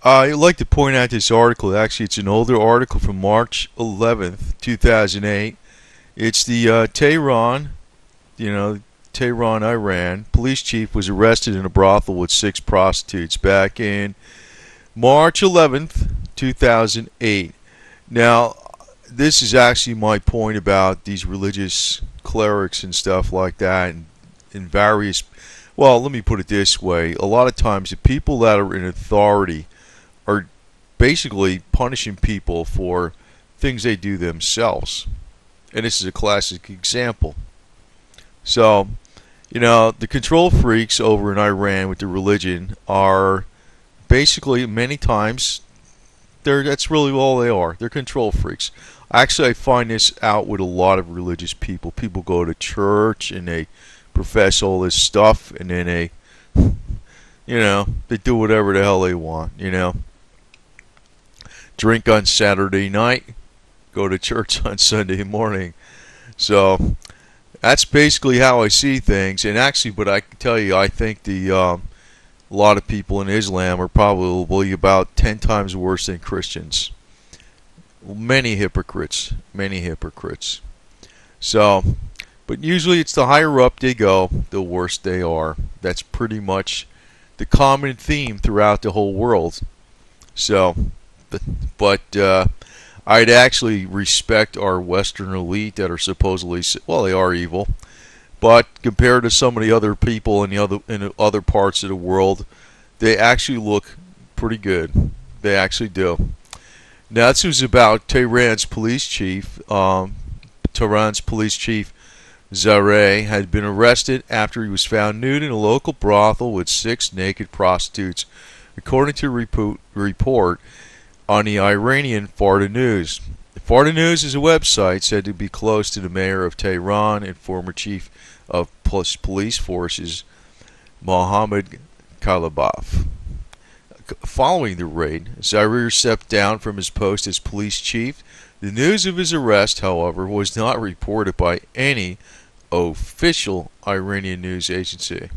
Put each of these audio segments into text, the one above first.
I'd like to point out this article. Actually, it's an older article from March 11th, 2008. It's the Tehran, Tehran, Iran. Police chief was arrested in a brothel with 6 prostitutes back in March 11th, 2008. Now, this is actually my point about these religious clerics and stuff like that, and in various. Well, let me put it this way: a lot of times, the people that are in authority are basically punishing people for things they do themselves. And this is a classic example. So, the control freaks over in Iran with the religion are basically, many times, that's really all they are. They're control freaks. Actually, I find this out with a lot of religious people. People go to church and they profess all this stuff, and then they do whatever the hell they want, Drink on Saturday night, go to church on Sunday morning. So that's basically how I see things. And actually, but I can tell you, I think a lot of people in Islam are probably about 10 times worse than Christians. Many hypocrites. So, but usually it's the higher up they go, the worse they are. That's pretty much the common theme throughout the whole world. So, but I'd actually respect our Western elite that are supposedly, well, they are evil, but compared to some of the other people in the other parts of the world, they actually look pretty good. They actually do. Now, this was about Tehran's police chief. Zareh had been arrested after he was found nude in a local brothel with 6 naked prostitutes, according to a report on the Iranian Farda News. Farda News is a website said to be close to the mayor of Tehran and former chief of police forces, Mohammad Kalibaf. Following the raid, Zareh stepped down from his post as police chief. The news of his arrest, however, was not reported by any official Iranian news agency.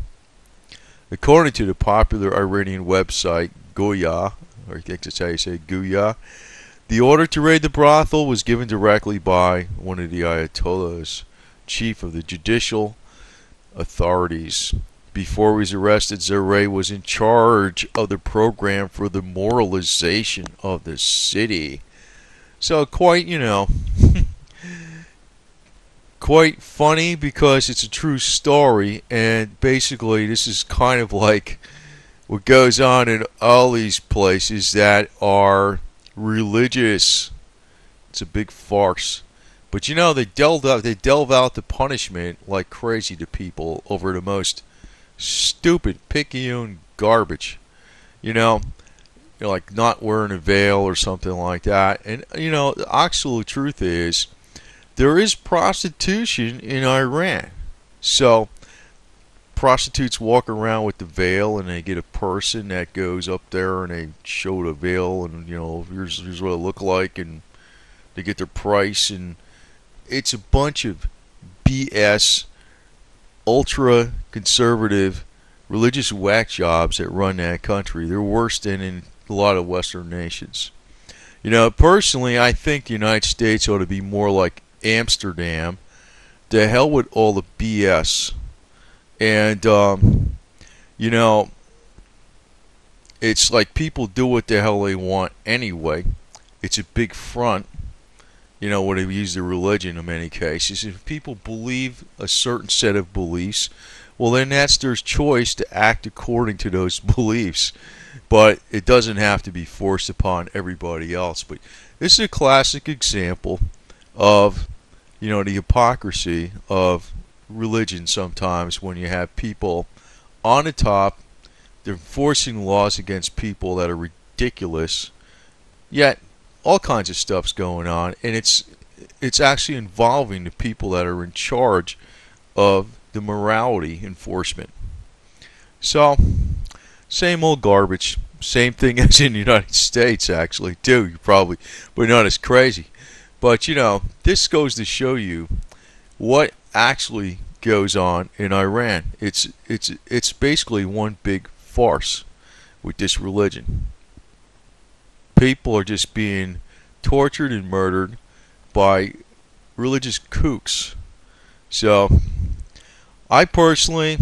According to the popular Iranian website Goya, or I think that's how you say Guya, the order to raid the brothel was given directly by one of the Ayatollahs, chief of the judicial authorities. Before he was arrested, Zareh was in charge of the program for the moralization of the city. So quite, quite funny, because it's a true story, and basically this is kind of like what goes on in all these places that are religious. It's a big farce. But they delve out the punishment like crazy to people over the most stupid, picayune garbage. Like not wearing a veil or something like that. And the actual truth is, there is prostitution in Iran. So prostitutes walk around with the veil, and they get a person that goes up there and they show the veil, and here's what it look like, and they get their price, and it's a bunch of BS, ultra conservative religious whack jobs that run that country. They're worse than in a lot of Western nations. Personally, I think the United States ought to be more like Amsterdam. The hell with all the BS. And, it's like people do what the hell they want anyway. It's a big front, when they use their religion in many cases. If people believe a certain set of beliefs, well, then that's their choice to act according to those beliefs. But it doesn't have to be forced upon everybody else. But this is a classic example of, the hypocrisy of religion sometimes, when you have people on the top, they're enforcing laws against people that are ridiculous, yet all kinds of stuff's going on, and it's actually involving the people that are in charge of the morality enforcement. So, same old garbage. Same thing as in the United States, actually, too. You probably, but not as crazy. But, this goes to show you what actually goes on in Iran. It's basically one big farce with this religion. People are just being tortured and murdered by religious kooks. So, I personally,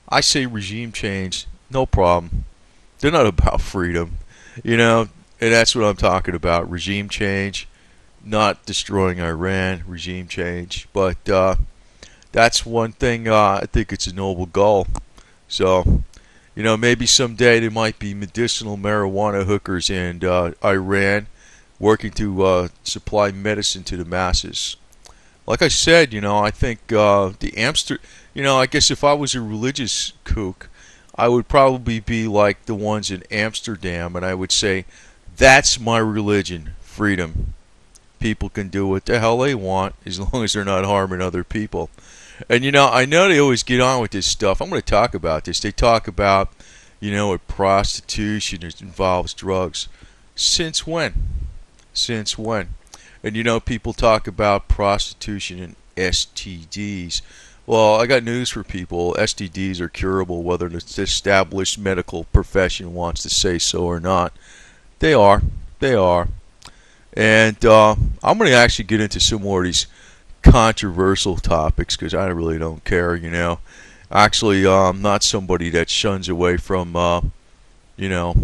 I say regime change, no problem. They're not about freedom, you know, and that's what I'm talking about. Regime change, not destroying Iran, regime change. But that's one thing, I think it's a noble goal. So, you know, maybe someday there might be medicinal marijuana hookers in Iran working to supply medicine to the masses. Like I said, you know, I think I guess if I was a religious kook, I would probably be like the ones in Amsterdam, and I would say, that's my religion, freedom. People can do what the hell they want as long as they're not harming other people. And you know, I know they always get on with this stuff. I'm going to talk about this. They talk about, you know, prostitution involves drugs. Since when? Since when? And you know, people talk about prostitution and STDs. Well, I got news for people. STDs are curable whether the established medical profession wants to say so or not. They are. They are. And I'm going to actually get into some more of these controversial topics because I really don't care, you know. Actually, I'm not somebody that shuns away from, you know,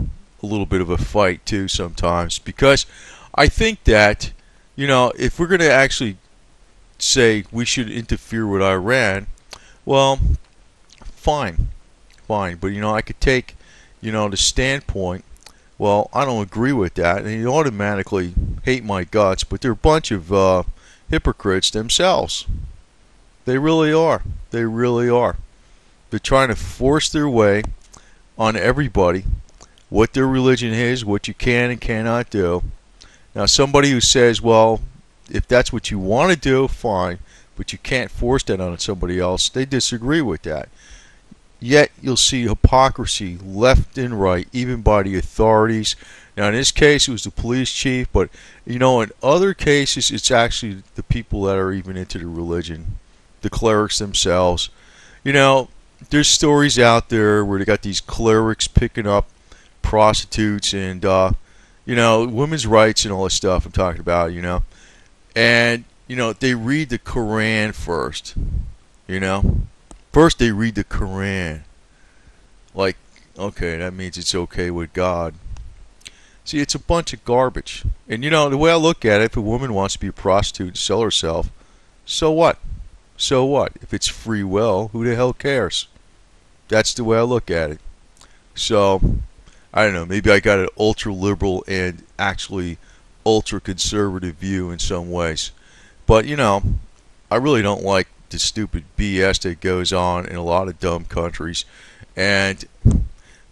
a little bit of a fight too sometimes, because I think that, you know, if we're going to actually say we should interfere with Iran, well, fine, fine. But, you know, I could take, you know, the standpoint, well, I don't agree with that, and you automatically hate my guts, but they're a bunch of hypocrites themselves. They really are. They really are. They're trying to force their way on everybody what their religion is, what you can and cannot do. Now, somebody who says, well, if that's what you want to do, fine, but you can't force that on somebody else, they disagree with that. Yet, you'll see hypocrisy left and right, even by the authorities. Now, in this case, it was the police chief, but, you know, in other cases, it's actually the people that are even into the religion, the clerics themselves. You know, there's stories out there where they got these clerics picking up prostitutes and, you know, women's rights and all this stuff I'm talking about, you know. And, you know, they read the Quran first, you know. First they read the Quran. Like, okay, that means it's okay with God. See, it's a bunch of garbage. And, you know, the way I look at it, if a woman wants to be a prostitute and sell herself, so what? So what? If it's free will, who the hell cares? That's the way I look at it. So, I don't know, maybe I got an ultra-liberal and actually ultra-conservative view in some ways. But, you know, I really don't like the stupid BS that goes on in a lot of dumb countries. And as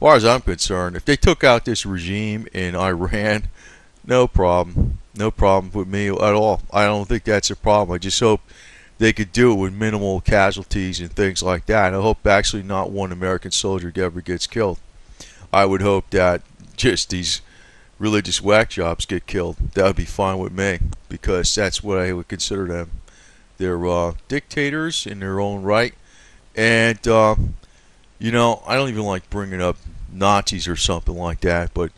far as I'm concerned, if they took out this regime in Iran, no problem. No problem with me at all. I don't think that's a problem. I just hope they could do it with minimal casualties and things like that. And I hope actually not one American soldier ever gets killed. I would hope that just these religious whack jobs get killed. That would be fine with me, because that's what I would consider them. They're dictators in their own right. And, you know, I don't even like bringing up Nazis or something like that, but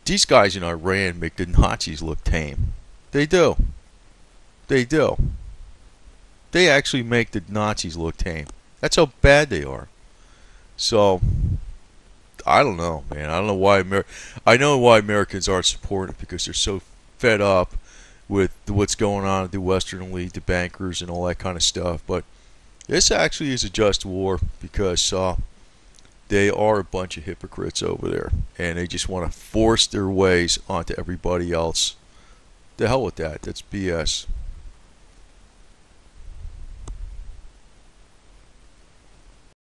these guys in Iran make the Nazis look tame. They do. They do. They actually make the Nazis look tame. That's how bad they are. So, I don't know, man. I don't know why I know why Americans aren't supporting it, because they're so fed up with what's going on at the Western elite, the bankers, and all that kind of stuff. But this actually is a just war, because they are a bunch of hypocrites over there, and they just want to force their ways onto everybody else. The hell with that. That's BS.